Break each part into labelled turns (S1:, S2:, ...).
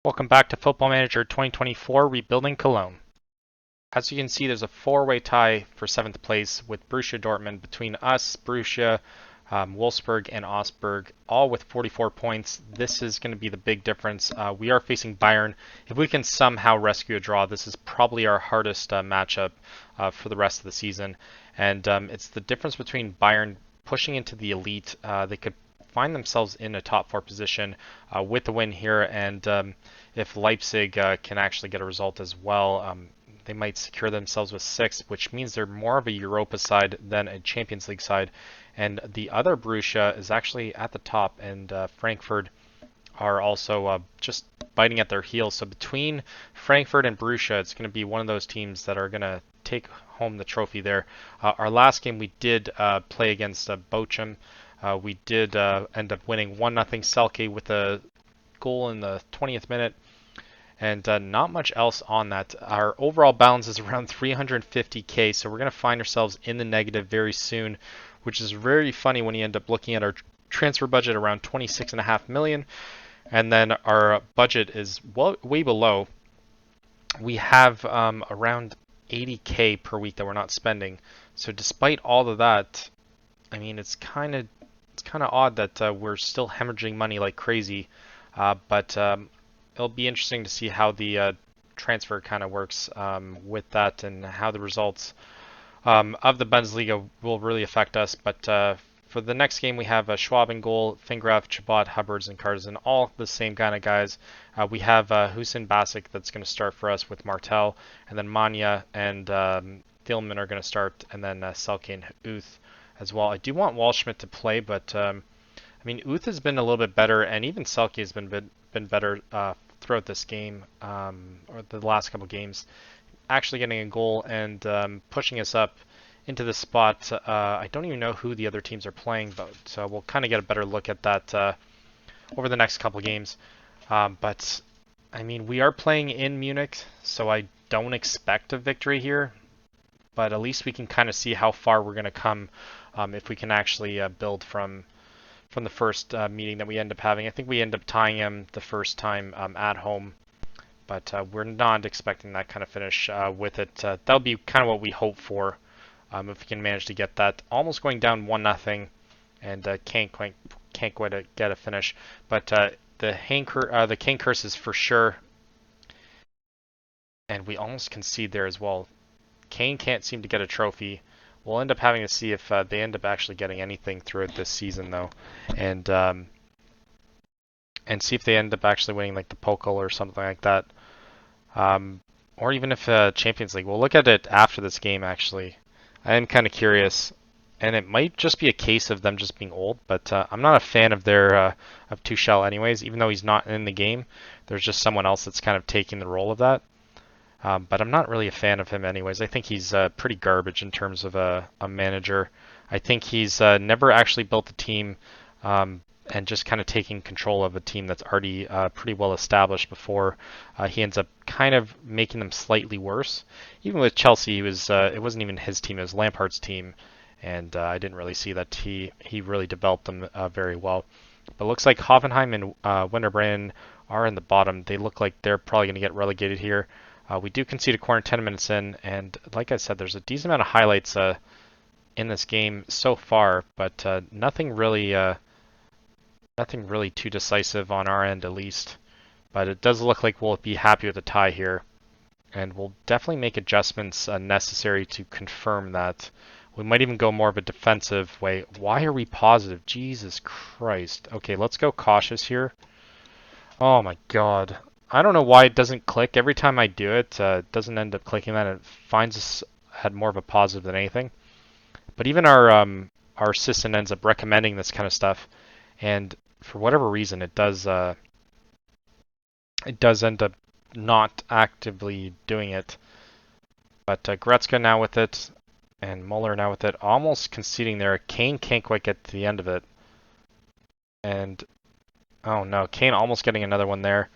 S1: Welcome back to Football Manager 2024 Rebuilding Cologne. As you can see, there's a four-way tie for 7th place with Borussia Dortmund between us, Borussia, Wolfsburg, and Augsburg, all with 44 points. This is going to be the big difference. We are facing Bayern. If we can somehow rescue a draw, this is probably our hardest matchup for the rest of the season. And it's the difference between Bayern pushing into the elite. They could find themselves in a top 4 position with the win here, and if Leipzig can actually get a result as well, they might secure themselves with 6, which means they're more of a Europa side than a Champions League side. And the other Borussia is actually at the top, and Frankfurt are also just biting at their heels. So between Frankfurt and Borussia, it's going to be one of those teams that are going to take home the trophy there. Our last game we did play against Bochum. We did end up winning 1-0 Selke with a goal in the 20th minute, and not much else on that. Our overall balance is around 350k, so we're going to find ourselves in the negative very soon, which is very funny when you end up looking at our transfer budget around 26.5 million, and then our budget is way below. We have around 80k per week that we're not spending. So despite all of that, I mean, it's kind of odd that we're still hemorrhaging money like crazy, but it'll be interesting to see how the transfer kind of works with that, and how the results of the Bundesliga will really affect us. But for the next game, we have Schwab in goal, Fingraf, Chabot, Hubbards, and Carson, all the same kind of guys. We have Hussein Basic that's going to start for us with Martel, and then Manya and Thielman are going to start, and then Selke and Uth as well. I do want Waldschmidt to play, but I mean, Uth has been a little bit better, and even Selke has been better throughout this game, or the last couple games, actually getting a goal and pushing us up into the spot. I don't even know who the other teams are playing, but so we'll kind of get a better look at that over the next couple games. But I mean, we are playing in Munich, so I don't expect a victory here, but at least we can kind of see how far we're going to come if we can actually build from the first meeting that we end up having. I think we end up tying him the first time at home, but we're not expecting that kind of finish with it. That'll be kind of what we hope for, if we can manage to get that. Almost going down 1-0, and can't quite get a finish. But the Kane curse is for sure, and we almost concede there as well. Kane can't seem to get a trophy. We'll end up having to see if they end up actually getting anything throughout this season, though, and see if they end up actually winning like the Pokal or something like that, or even if Champions League. We'll look at it after this game. Actually, I am kind of curious, and it might just be a case of them just being old. But I'm not a fan of their of Tuchel, anyways. Even though he's not in the game, there's just someone else that's kind of taking the role of that. But I'm not really a fan of him anyways. I think he's pretty garbage in terms of a manager. I think he's never actually built a team, and just kind of taking control of a team that's already pretty well established before he ends up kind of making them slightly worse. Even with Chelsea, it wasn't even his team, it was Lampard's team, and I didn't really see that he really developed them very well. But it looks like Hoffenheim and Werder Bremen are in the bottom. They look like they're probably going to get relegated here. We do concede a corner 10 minutes in, and like I said, there's a decent amount of highlights in this game so far, but nothing really too decisive on our end, at least. But it does look like we'll be happy with a tie here, and we'll definitely make adjustments necessary to confirm that. We might even go more of a defensive way. Why are we positive? Jesus Christ. Okay, let's go cautious here. Oh my God. I don't know why it doesn't click. Every time I do it, it doesn't end up clicking that. It finds us at more of a positive than anything. But even our assistant ends up recommending this kind of stuff, and for whatever reason, it does end up not actively doing it. But Gretzka now with it, and Muller now with it, almost conceding there. Kane can't quite get to the end of it, and oh no, Kane almost getting another one there.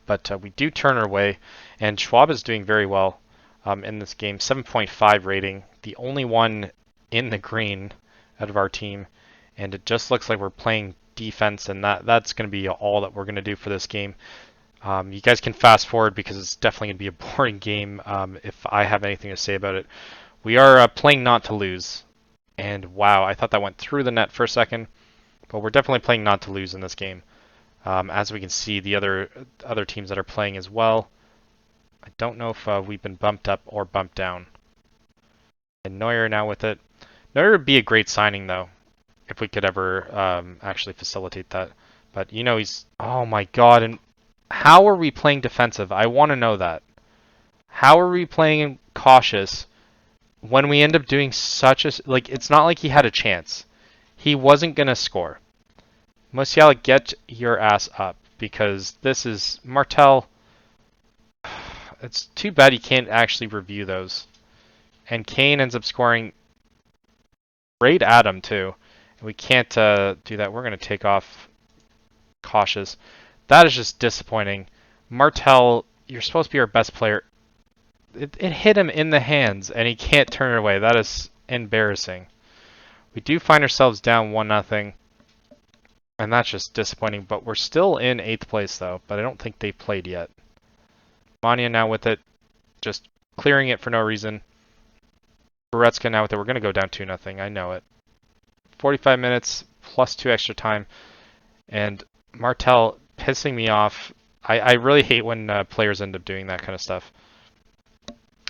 S1: But we do turn our way, and Schwab is doing very well in this game. 7.5 rating, the only one in the green out of our team, and it just looks like we're playing defense, and that's going to be all that we're going to do for this game. You guys can fast forward because it's definitely going to be a boring game if I have anything to say about it. We are playing not to lose. And wow, I thought that went through the net for a second. But we're definitely playing not to lose in this game. As we can see, the other teams that are playing as well. I don't know if we've been bumped up or bumped down. And Neuer now with it. Neuer would be a great signing, though, if we could ever actually facilitate that. But, you know, he's... Oh, my God. And how are we playing defensive? I want to know that. How are we playing cautious when we end up doing such a... Like, it's not like he had a chance. He wasn't going to score. Musiala, get your ass up, because this is... Martel... It's too bad you can't actually review those. And Kane ends up scoring right at him, too. And we can't do that. We're going to take off cautious. That is just disappointing. Martel, you're supposed to be our best player. It hit him in the hands, and he can't turn it away. That is embarrassing. We do find ourselves down 1-0, and that's just disappointing. But we're still in 8th place, though. But I don't think they've played yet. Mania now with it, just clearing it for no reason. Goretzka now with it. We're going to go down 2-0. I know it. 45 minutes plus 2 extra time. And Martel pissing me off. I really hate when players end up doing that kind of stuff.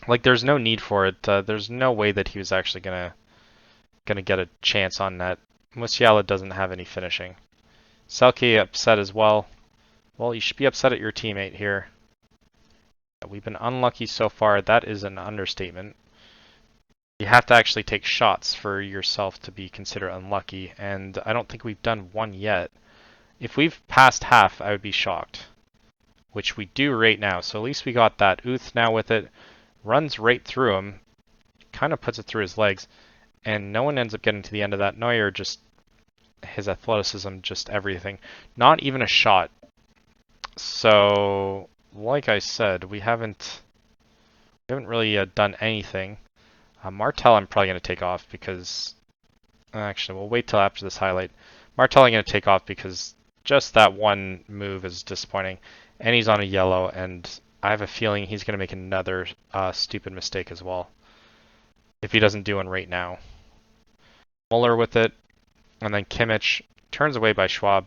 S1: Like, there's no need for it. There's no way that he was actually gonna get a chance on net. Musiala doesn't have any finishing. Selke upset as well. Well, you should be upset at your teammate here. We've been unlucky so far. That is an understatement. You have to actually take shots for yourself to be considered unlucky, and I don't think we've done one yet. If we've passed half, I would be shocked, which we do right now. So at least we got that. Uth now with it, runs right through him, kind of puts it through his legs, and no one ends up getting to the end of that. Neuer just, his athleticism, just everything. Not even a shot. So, like I said, we haven't really done anything. Martel I'm probably going to take off because... Actually, we'll wait till after this highlight. Martel I'm going to take off because just that one move is disappointing. And he's on a yellow, and I have a feeling he's going to make another stupid mistake as well. If he doesn't do one right now. Muller with it, and then Kimmich turns away by Schwab.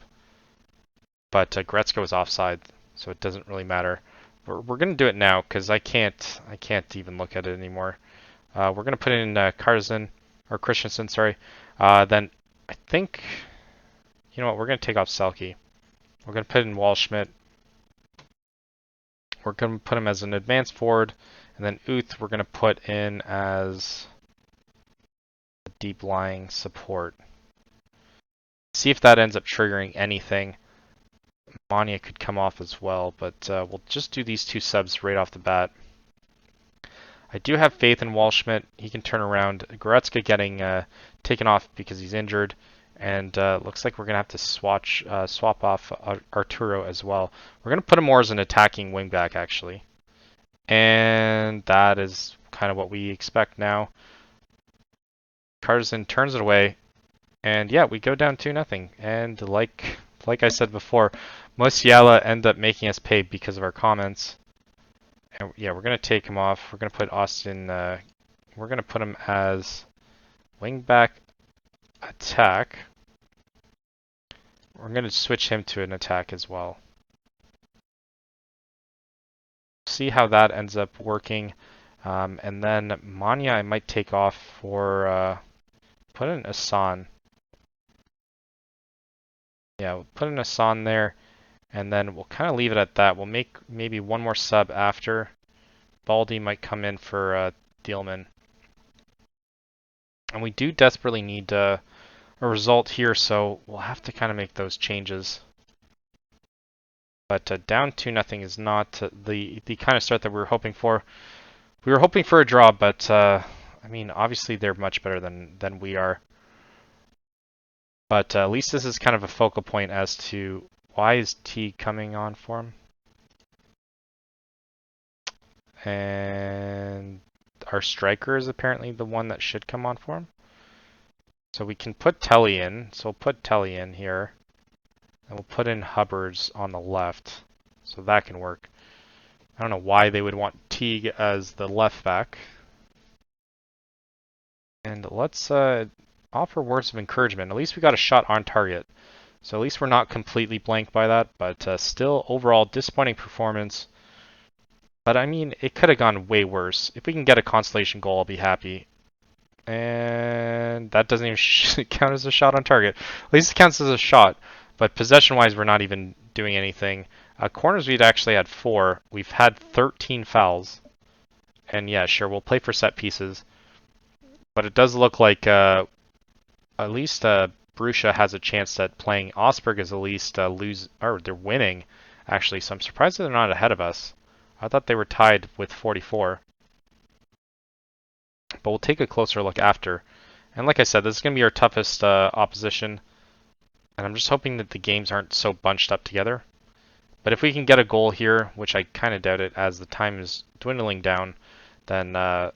S1: But Goretzka was offside, so it doesn't really matter. We're going to do it now because I can't even look at it anymore. We're going to put in Christensen, sorry. Then I think, you know what, we're going to take off Selke. We're going to put in Waldschmidt. We're going to put him as an advanced forward. And then Uth we're going to put in as a deep lying support. See if that ends up triggering anything. Mania could come off as well, but we'll just do these 2 subs right off the bat. I do have faith in Waldschmidt. He can turn around. Goretzka getting taken off because he's injured. And looks like we're going to have to swap off Arturo as well. We're going to put him more as an attacking wingback, actually. And that is kind of what we expect now. Carson turns it away. And yeah, we go down 2-0. And like I said before, Musiala ended up making us pay because of our comments. And yeah, we're going to take him off. We're going to put Austin, we're going to put him as wingback attack. We're going to switch him to an attack as well. See how that ends up working. And then Mania I might take off for, put in Asan. Yeah, we'll put in Asan there. And then we'll kind of leave it at that. We'll make maybe one more sub after. Baldy might come in for Thielman. And we do desperately need a result here, so we'll have to kind of make those changes. But down 2-0 is not the kind of start that we were hoping for. We were hoping for a draw, but I mean, obviously they're much better than we are. But at least this is kind of a focal point as to why is T coming on for him? And our striker is apparently the one that should come on for him. So we can put Telly in. So we'll put Telly in here. And we'll put in Hubbards on the left. so that can work. I don't know why they would want Teague as the left back. And let's offer words of encouragement. At least we got a shot on target. So at least we're not completely blank by that, but still overall disappointing performance. But I mean, it could have gone way worse. If we can get a consolation goal, I'll be happy. And that doesn't even count as a shot on target. At least it counts as a shot. But possession-wise, we're not even doing anything. Corners, we'd actually had 4. We've had 13 fouls. And yeah, sure, we'll play for set pieces. But it does look like at least Borussia has a chance at playing. Augsburg is at least they're winning, actually. So I'm surprised that they're not ahead of us. I thought they were tied with 44. But we'll take a closer look after. And like I said, this is going to be our toughest opposition. And I'm just hoping that the games aren't so bunched up together. But if we can get a goal here, which I kind of doubt it as the time is dwindling down, then I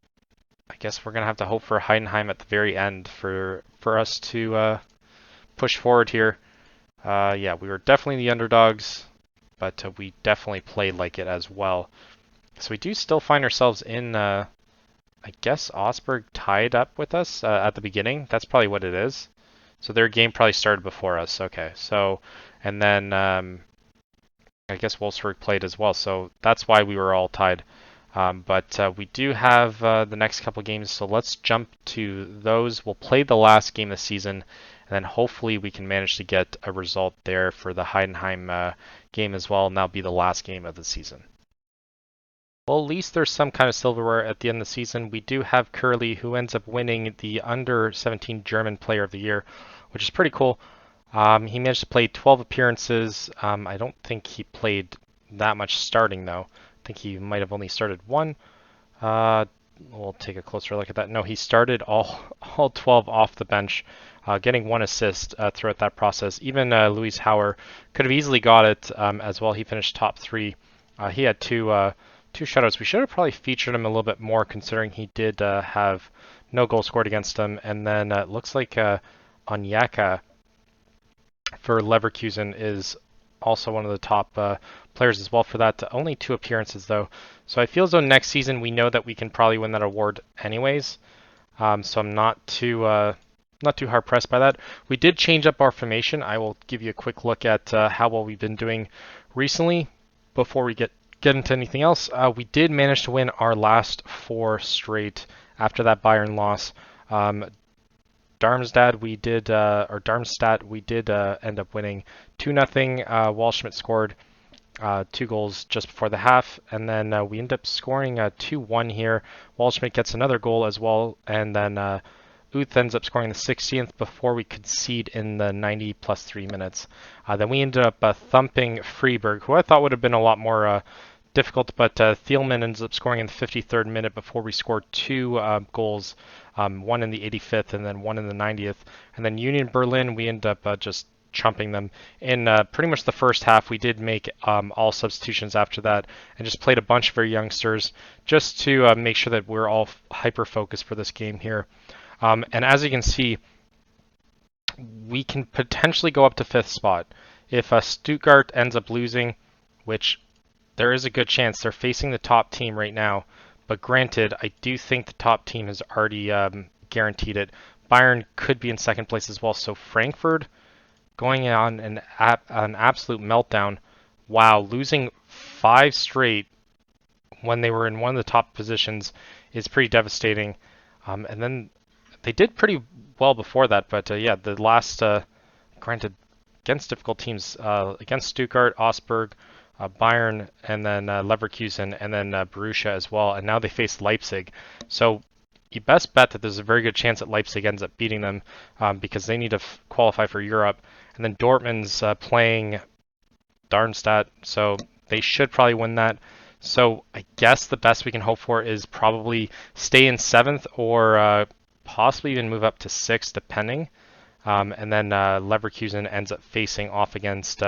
S1: guess we're going to have to hope for Heidenheim at the very end for us to push forward here. Yeah, we were definitely the underdogs, but we definitely played like it as well. So we do still find ourselves in, I guess, Augsburg tied up with us at the beginning. That's probably what it is. So their game probably started before us. Okay, so, and then I guess Wolfsburg played as well. So that's why we were all tied. But we do have the next couple games, so let's jump to those. We'll play the last game of the season, and then hopefully we can manage to get a result there for the Heidenheim game as well, and that'll be the last game of the season. Well, at least there's some kind of silverware at the end of the season. We do have Curly, who ends up winning the Under-17 German Player of the Year, which is pretty cool. He managed to play 12 appearances. I don't think he played that much starting, though. I think he might have only started 1. We'll take a closer look at that. No, he started all 12 off the bench, getting 1 assist throughout that process. Even Luis Hauer could have easily got it as well. He finished top 3. He had 2 shutouts. We should have probably featured him a little bit more, considering he did have no goal scored against him. And then it looks like Onyeka for Leverkusen is also one of the top players as well for that. Only 2 appearances though. So I feel as though next season we know that we can probably win that award anyways. So I'm not too hard pressed by that. We did change up our formation. I will give you a quick look at how well we've been doing recently before we get into anything else. We did manage to win our last 4 straight after that Bayern loss. Darmstadt, we did end up winning 2-0. Waldschmidt scored 2 goals just before the half, and then we end up scoring 2-1 here. Waldschmidt gets another goal as well, and then Uth ends up scoring the 60th before we concede in the 90 plus 3 minutes. Then we ended up thumping Freiburg, who I thought would have been a lot more difficult, but Thielmann ends up scoring in the 53rd minute before we scored 2 goals, 1 in the 85th and then 1 in the 90th. And then Union Berlin, we end up just chumping them. In pretty much the first half, we did make all substitutions after that and just played a bunch of our youngsters just to make sure that we're all hyper-focused for this game here. And as you can see, we can potentially go up to 5th spot. If Stuttgart ends up losing, which there is a good chance, they're facing the top team right now. But granted, I do think the top team has already guaranteed it. Bayern could be in 2nd place as well. So Frankfurt going on an absolute meltdown. Wow, losing 5 straight when they were in one of the top positions is pretty devastating. And then they did pretty well before that. But yeah, the last, granted, against difficult teams, against Stuttgart, Augsburg, Bayern, and then Leverkusen, and then Borussia as well. And now they face Leipzig. So you best bet that there's a very good chance that Leipzig ends up beating them because they need to qualify for Europe. And then Dortmund's playing Darmstadt, so they should probably win that. So I guess the best we can hope for is probably stay in 7th or possibly even move up to 6th, depending. And then Leverkusen ends up facing off against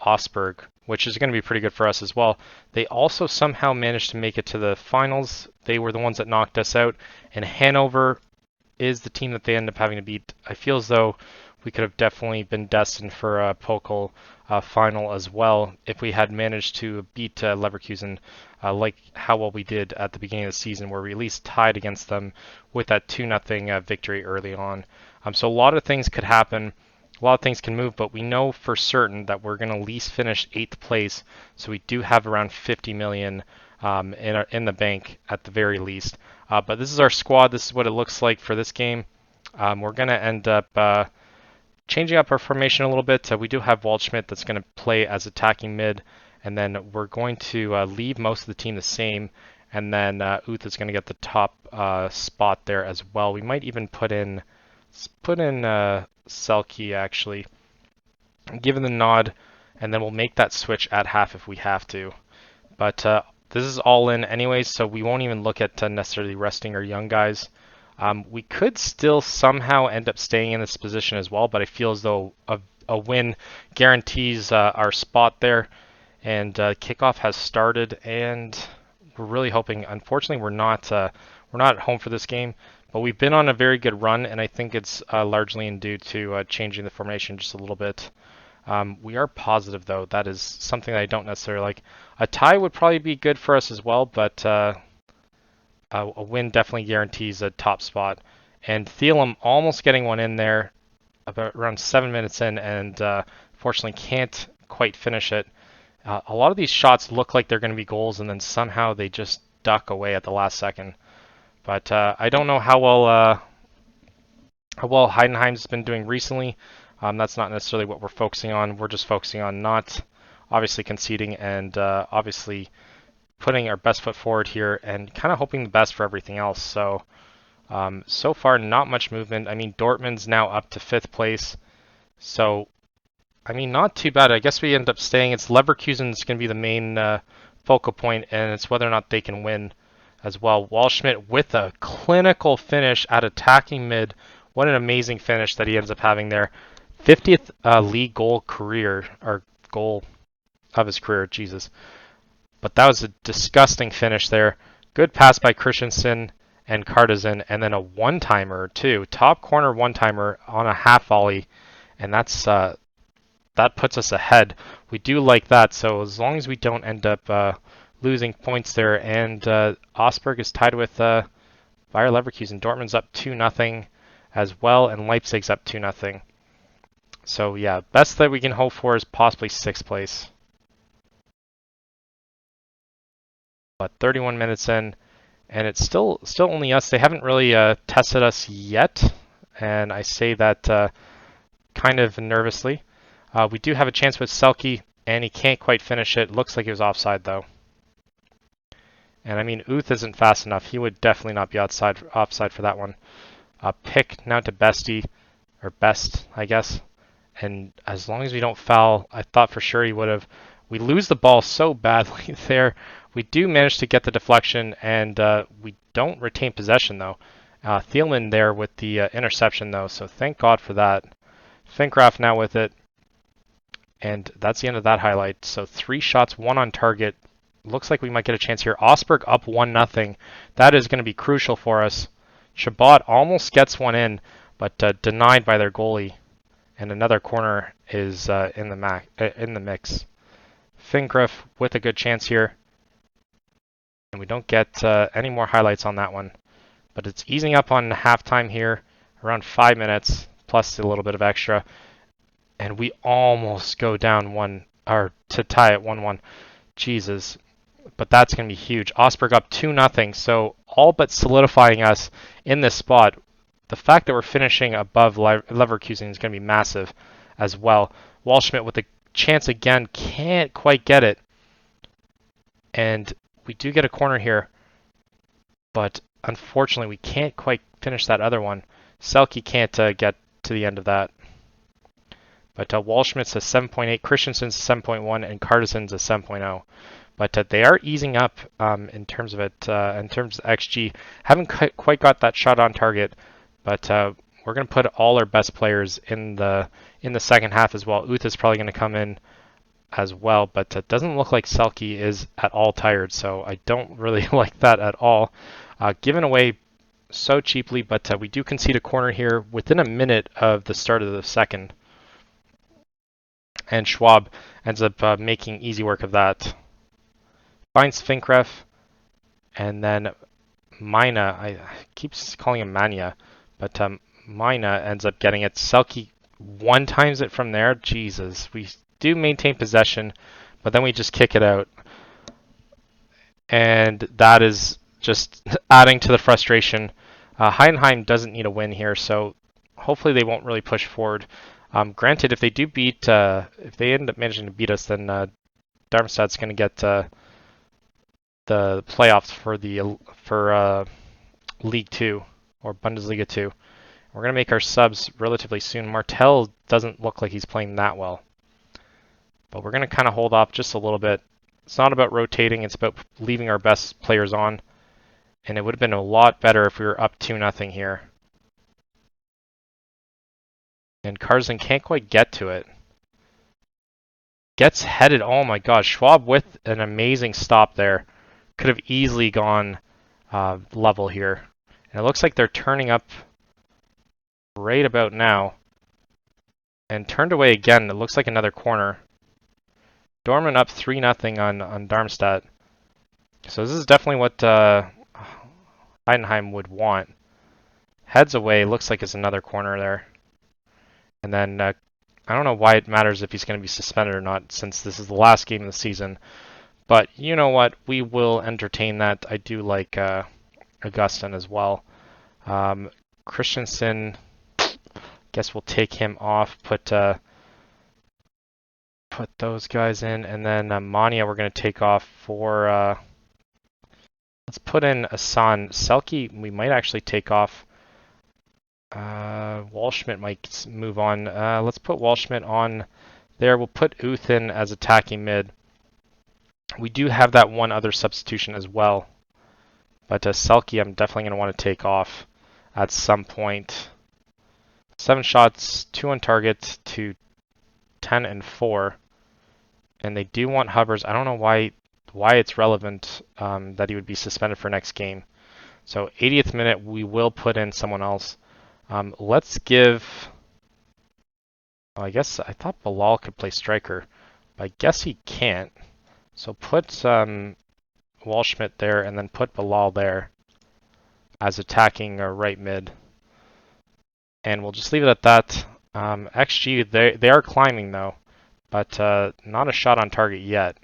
S1: Augsburg, which is going to be pretty good for us as well. They also somehow managed to make it to the finals. They were the ones that knocked us out, and Hanover is the team that they end up having to beat. I feel as though
S2: we could have definitely been destined for a Pokal final as well if we had managed to beat Leverkusen like how well we did at the beginning of the season, where we at least tied against them with that 2-0 victory early on. So a lot of things could happen. A lot of things can move, but we know for certain that we're going to at least finish 8th place, so we do have around 50 million in the bank at the very least. But this is our squad. This is what it looks like for this game. We're going to end up changing up our formation a little bit. We do have Waldschmidt that's going to play as attacking mid, and then we're going to leave most of the team the same, and then Uth is going to get the top spot there as well. We might even put in Selke actually, given the nod, and then we'll make that switch at half if we have to. But this is all in anyways, so we won't even look at necessarily resting our young guys. We could still somehow end up staying in this position as well, but I feel as though a win guarantees our spot there. And kickoff has started, and we're really hoping. Unfortunately, we're not at home for this game, but we've been on a very good run, and I think it's largely in due to changing the formation just a little bit. We are positive, though. That is something that I don't necessarily like. A tie would probably be good for us as well, but a win definitely guarantees a top spot. And Thielem almost getting one in there about around 7 minutes in, and fortunately can't quite finish it. A lot of these shots look like they're going to be goals, and then somehow they just duck away at the last second. But I don't know how well Heidenheim's been doing recently. That's not necessarily what we're focusing on. We're just focusing on not obviously conceding and obviously putting our best foot forward here and kind of hoping the best for everything else. So so far, not much movement. I mean, Dortmund's now up to 5th place. So, I mean, not too bad. I guess we end up staying. It's Leverkusen's going to be the main focal point, and it's whether or not they can win as well. Waldschmidt with a clinical finish at attacking mid. What an amazing finish that he ends up having there. 50th league goal career, or goal of his career, Jesus. But that was a disgusting finish there. Good pass by Christensen and Cartesen, and then a one-timer too. Top corner one-timer on a half volley, and that's that puts us ahead. We do like that, so as long as we don't end up losing points there, and Augsburg is tied with Bayer Leverkusen. Dortmund's up 2-0 as well, and Leipzig's up 2-0. So yeah, best that we can hope for is possibly 6th place. But 31 minutes in, and it's still only us. They haven't really tested us yet, and I say that kind of nervously. We do have a chance with Selke, and he can't quite finish it. Looks like he was offside, though. And I mean, Uth isn't fast enough. He would definitely not be offside for that one. Pick now to Bestie, or Best, I guess. And as long as we don't foul, I thought for sure he would have. We lose the ball so badly there. We do manage to get the deflection, and we don't retain possession, though. Thielman there with the interception, though, so thank God for that. Finkraft now with it, and that's the end of that highlight. So 3 shots, 1 on target. Looks like we might get a chance here. Augsburg up 1-0. That is going to be crucial for us. Chabot almost gets one in, but denied by their goalie. And another corner is in the mix. Finkraft with a good chance here. And we don't get any more highlights on that one. But it's easing up on halftime here, around 5 minutes, plus a little bit of extra. And we almost go down or to tie it 1-1. Jesus. But that's going to be huge. Augsburg up 2-0, so all but solidifying us in this spot. The fact that we're finishing above Leverkusen is going to be massive as well. Waldschmidt with a chance again, can't quite get it. And we do get a corner here, but unfortunately we can't quite finish that other one. Selke can't get to the end of that. But Waldschmidt's a 7.8, Christensen's a 7.1, and Cartesen's a 7.0. But they are easing up in terms of it, in terms of XG. Haven't quite got that shot on target, but we're going to put all our best players in the second half as well. Uth is probably going to come in as well, but it doesn't look like Selke is at all tired, so I don't really like that at all. Giving away so cheaply, but we do concede a corner here within a minute of the start of the second. And Schwab ends up making easy work of that. Finds Finkref, and then Mina, I keep calling him Mania, but Mina ends up getting it. Selke one times it from there. Jesus, we do maintain possession, but then we just kick it out. And that is just adding to the frustration. Heidenheim doesn't need a win here, so hopefully they won't really push forward. Granted, if they do beat, if they end up managing to beat us, then Darmstadt's going to get the playoffs for League 2 or Bundesliga 2. We're going to make our subs relatively soon. Martel doesn't look like he's playing that well, but we're going to kind of hold off just a little bit. It's not about rotating, it's about leaving our best players on. And it would have been a lot better if we were up 2-0 here. And Karzen can't quite get to it. Gets headed, oh my gosh, Schwab with an amazing stop there. Could have easily gone level here. And it looks like they're turning up right about now. And turned away again, it looks like another corner. Dortmund up 3-0 on Darmstadt. So this is definitely what Heidenheim would want. Heads away, looks like it's another corner there. And then I don't know why it matters if he's going to be suspended or not, since this is the last game of the season. But you know what? We will entertain that. I do like Augustin as well. Christensen, guess we'll take him off. Put those guys in, and then Mania we're going to take off for. Let's put in Asan. Selke we might actually take off. Waldschmidt might move on. Let's put Waldschmidt on there. We'll put Uth in as attacking mid. We do have that one other substitution as well. But Selke I'm definitely going to want to take off at some point. 7 shots, 2 on target to 10 and 4. And they do want Hubbers. I don't know why it's relevant that he would be suspended for next game. So 80th minute, we will put in someone else. Let's give... I guess I thought Bilal could play striker, but I guess he can't. So put Waldschmidt there, and then put Bilal there as attacking right mid. And we'll just leave it at that. XG, they are climbing though, but not a shot on target yet.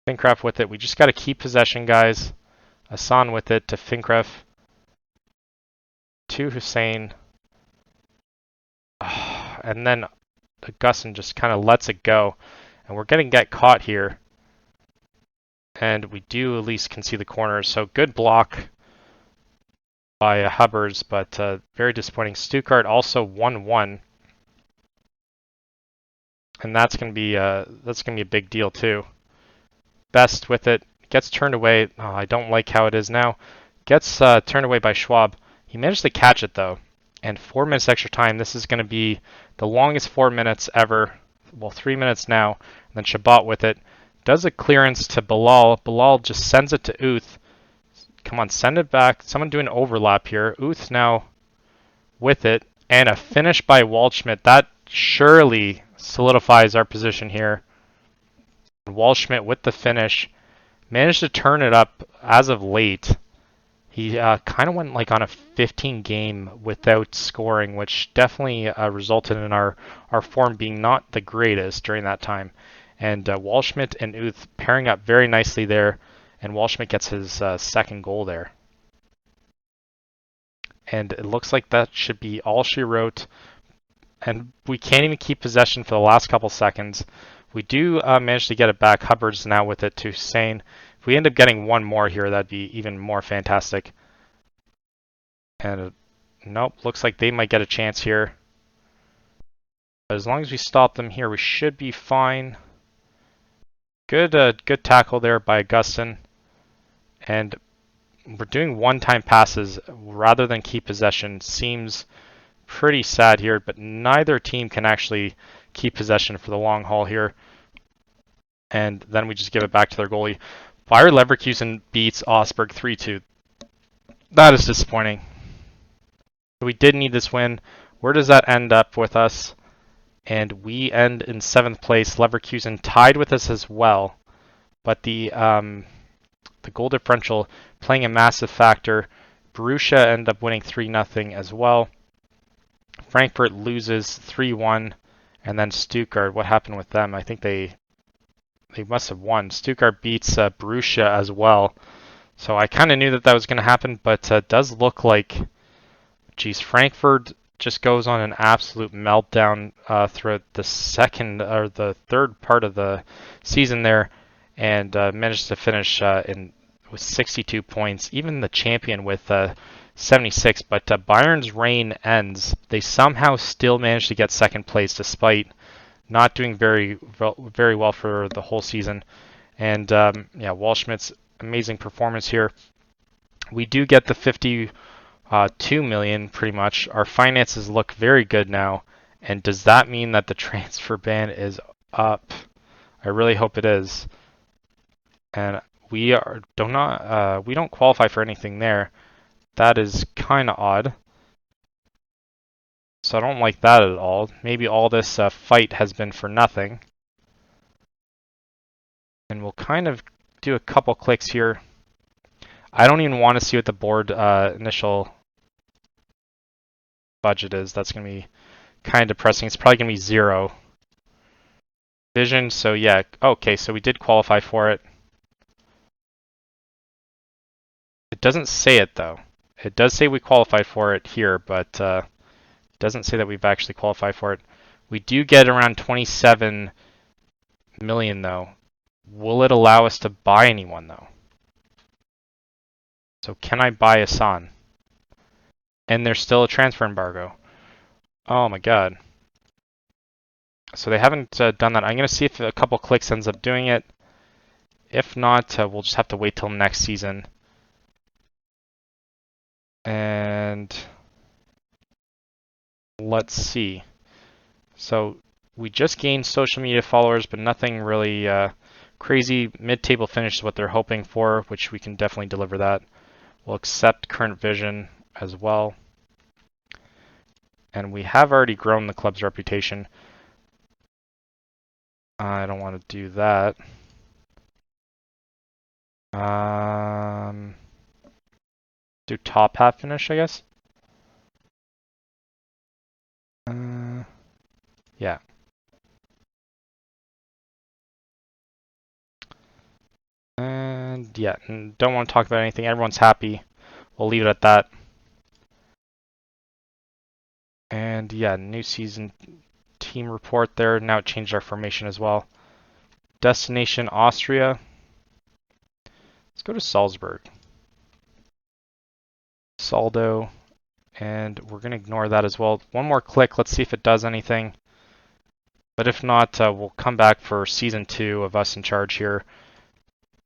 S2: Finkref with it. We just got to keep possession, guys. Asan with it to Finkref. To Hussein. And then Augustin just kind of lets it go. And we're going to get caught here. And we do at least concede the corners. So good block by Hubbers, but very disappointing. Stuttgart also 1-1. And that's going to be a big deal too. Best with it. Gets turned away. Oh, I don't like how it is now. Gets turned away by Schwab. He managed to catch it though. And 4 minutes extra time. This is going to be the longest 4 minutes ever. Well, 3 minutes now. And then Shabbat with it. Does a clearance to Bilal. Bilal just sends it to Uth. Come on, send it back. Someone do an overlap here. Uth now with it. And a finish by Waldschmidt. That surely solidifies our position here. Waldschmidt with the finish. Managed to turn it up as of late. He kind of went like on a 15 game without scoring, which definitely resulted in our form being not the greatest during that time. And Waldschmidt and Uth pairing up very nicely there, and Waldschmidt gets his second goal there. And it looks like that should be all she wrote. And we can't even keep possession for the last couple seconds. We do manage to get it back. Hubbard's now with it to Hussein. If we end up getting one more here, that'd be even more fantastic. And nope, looks like they might get a chance here. But as long as we stop them here, we should be fine. Good tackle there by Augustin. And we're doing one-time passes rather than keep possession. Seems pretty sad here, but neither team can actually keep possession for the long haul here. And then we just give it back to their goalie. Bayer Leverkusen beats Augsburg 3-2. That is disappointing. We did need this win. Where does that end up with us? And we end in 7th place. Leverkusen tied with us as well. But the goal differential playing a massive factor. Borussia ended up winning 3-0 as well. Frankfurt loses 3-1. And then Stuttgart, what happened with them? I think they must have won. Stuttgart beats Borussia as well. So I kind of knew that was going to happen, but it does look like, geez, Frankfurt just goes on an absolute meltdown throughout the second or the third part of the season there, and managed to finish with 62 points. Even the champion with 76. But Bayern's reign ends. They somehow still managed to get second place despite not doing very well for the whole season. And yeah, Waldschmidt's amazing performance here. We do get the 52 million pretty much. Our finances look very good now. And does that mean that the transfer ban is up? I really hope it is. And we don't qualify for anything there. That is kind of odd. So I don't like that at all. Maybe all this fight has been for nothing. And we'll kind of do a couple clicks here. I don't even want to see what the board initial budget is. That's going to be kind of depressing. It's probably going to be 0. Vision, so yeah. Okay, so we did qualify for it. It doesn't say it though. It does say we qualified for it here, but it doesn't say that we've actually qualified for it. We do get around 27 million though. Will it allow us to buy anyone though? So can I buy Asan? And there's still a transfer embargo. Oh my god. So they haven't done that. I'm going to see if a couple clicks ends up doing it. If not, we'll just have to wait till next season. And let's see. So we just gained social media followers, but nothing really crazy. Mid-table finish is what they're hoping for, which we can definitely deliver that. We'll accept current vision as well. And we have already grown the club's reputation. I don't want to do that. Do top half finish, I guess. Yeah. And yeah, don't want to talk about anything. Everyone's happy. We'll leave it at that. And yeah, new season team report there. Now it changed our formation as well. Destination Austria. Let's go to Salzburg. Saldo. And we're going to ignore that as well. One more click. Let's see if it does anything. But if not, we'll come back for season 2 of us in charge here.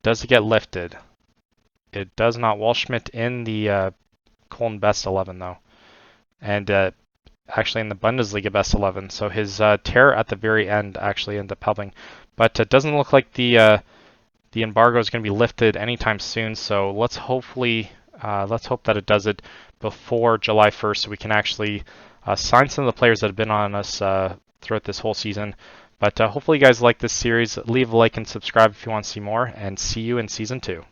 S2: Does it get lifted? It does not. Waldschmidt in the Köln best 11 though. And actually in the Bundesliga best 11. So his tear at the very end actually ended up helping. But it doesn't look like the embargo is going to be lifted anytime soon. So let's hope that it does it before July 1st, so we can actually sign some of the players that have been on us throughout this whole season. But hopefully you guys like this series. Leave a like and subscribe if you want to see more, and see you in Season 2.